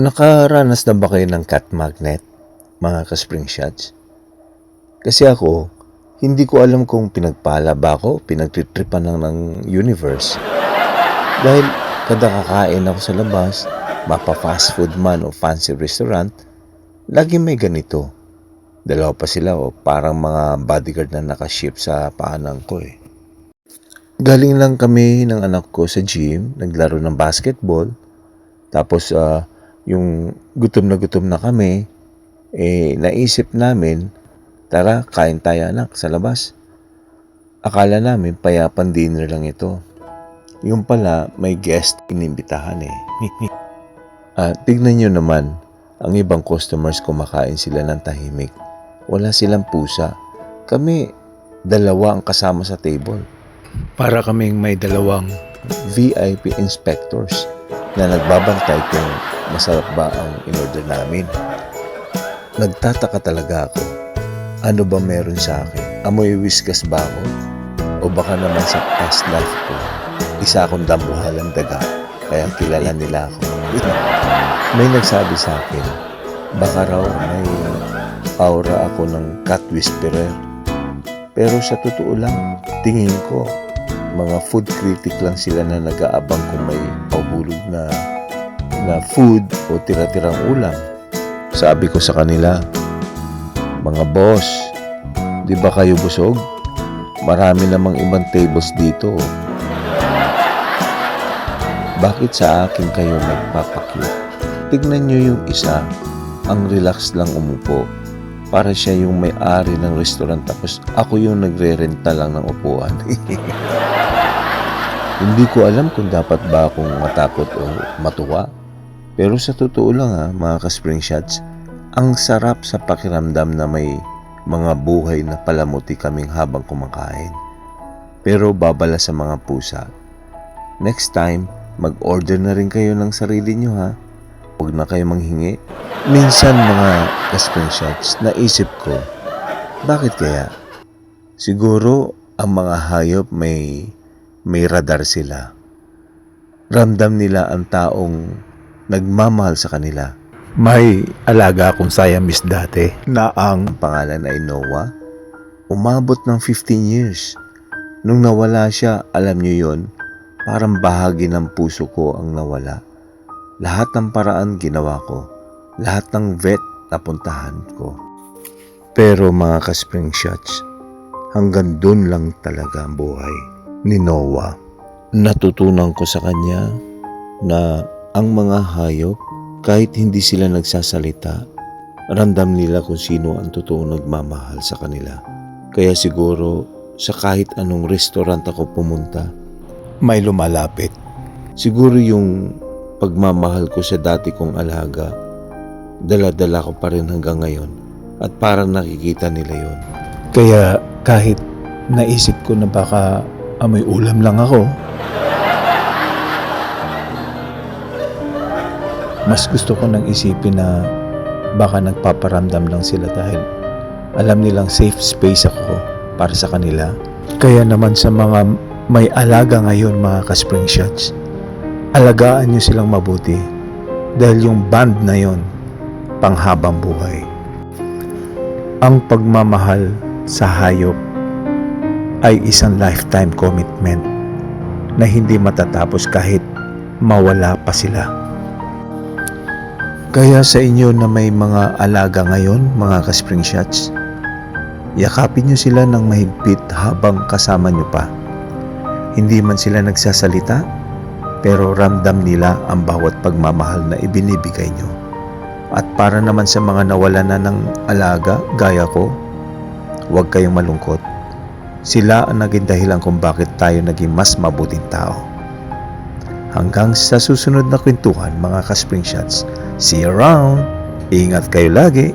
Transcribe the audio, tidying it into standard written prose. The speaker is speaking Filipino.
Nakaranas na ba kayo ng cat magnet, mga ka-spring shots? Kasi ako, hindi ko alam kung pinagpala ba ako, pinagtitripan ng universe. Dahil kada kakain ako sa labas, mapa fast food man o fancy restaurant, lagi may ganito. Dalawa pa sila o parang mga bodyguard na nakaship sa paanan ko eh. Galing lang kami ng anak ko sa gym, naglaro ng basketball. Tapos yung gutom na kami, naisip namin, tara kain tayo anak sa labas. Akala namin payapan dinner lang ito. Yung pala may guest inimbitahan eh. Tignan nyo naman, ang ibang customers kumakain sila ng tahimik. Wala silang pusa. Kami, dalawa ang kasama sa table. Para kaming may dalawang VIP inspectors na nagbabantay kung masarap ba ang in-order namin. Nagtataka talaga ako. Ano ba meron sa akin? Amoy whiskas ba ako? O baka naman sa past life ko, isa akong dambuhalang daga, kaya kilala nila ako. May nagsabi sa akin, baka raw may aura ako ng cat whisperer. Pero sa totoo lang, tingin ko, mga food critic lang sila na nag-aabang kung may pahulog na food o tira-tirang ulam. Sabi ko sa kanila, mga boss, di ba kayo busog? Marami namang ibang tables dito. Bakit sa akin kayo nagpapakyut? Tignan nyo yung isa, ang relax lang umupo. Para siya yung may-ari ng restaurant tapos ako yung nagre-renta lang ng upuan. Hindi ko alam kung dapat ba akong matakot o matuwa. Pero sa totoo lang mga ka-spring shots, ang sarap sa pakiramdam na may mga buhay na palamuti kaming habang kumakain. Pero babala sa mga pusa. Next time, mag-order na rin kayo ng sarili nyo ha. Huwag na kayo manghingi. Minsan mga ka-spring shots, naisip ko, bakit kaya? Siguro ang mga hayop may radar sila. Ramdam nila ang taong nagmamahal sa kanila. May alaga akong Siamese dati na ang pangalan ay Noah. Umabot ng 15 years. Nung nawala siya, alam niyo yon, parang bahagi ng puso ko ang nawala. Lahat ng paraan ginawa ko. Lahat ng vet napuntahan ko. Pero mga ka-spring shots, hanggang dun lang talaga ang buhay ni Noah. Natutunan ko sa kanya na ang mga hayop, kahit hindi sila nagsasalita, ramdam nila kung sino ang totoong nagmamahal sa kanila. Kaya siguro sa kahit anong restaurant ako pumunta, may lumalapit. Siguro yung pagmamahal ko sa dati kong alaga, dala-dala ko pa rin hanggang ngayon at parang nakikita nila yon. Kaya kahit naisip ko na baka amoy ulam lang ako, mas gusto ko nang isipin na baka nagpaparamdam lang sila dahil alam nilang safe space ako para sa kanila. Kaya naman sa mga may alaga ngayon mga ka-spring shots, alagaan nyo silang mabuti dahil yung bond na yon panghabang buhay. Ang pagmamahal sa hayop ay isang lifetime commitment na hindi matatapos kahit mawala pa sila. Kaya sa inyo na may mga alaga ngayon, mga ka-spring shots, yakapin nyo sila ng mahigpit habang kasama nyo pa. Hindi man sila nagsasalita, pero ramdam nila ang bawat pagmamahal na ibinibigay nyo. At para naman sa mga nawala na ng alaga, gaya ko, huwag kayong malungkot. Sila ang naging dahilan kung bakit tayo naging mas mabuting tao. Hanggang sa susunod na kwentuhan mga ka-spring shots. See you around! Ingat kayo lagi!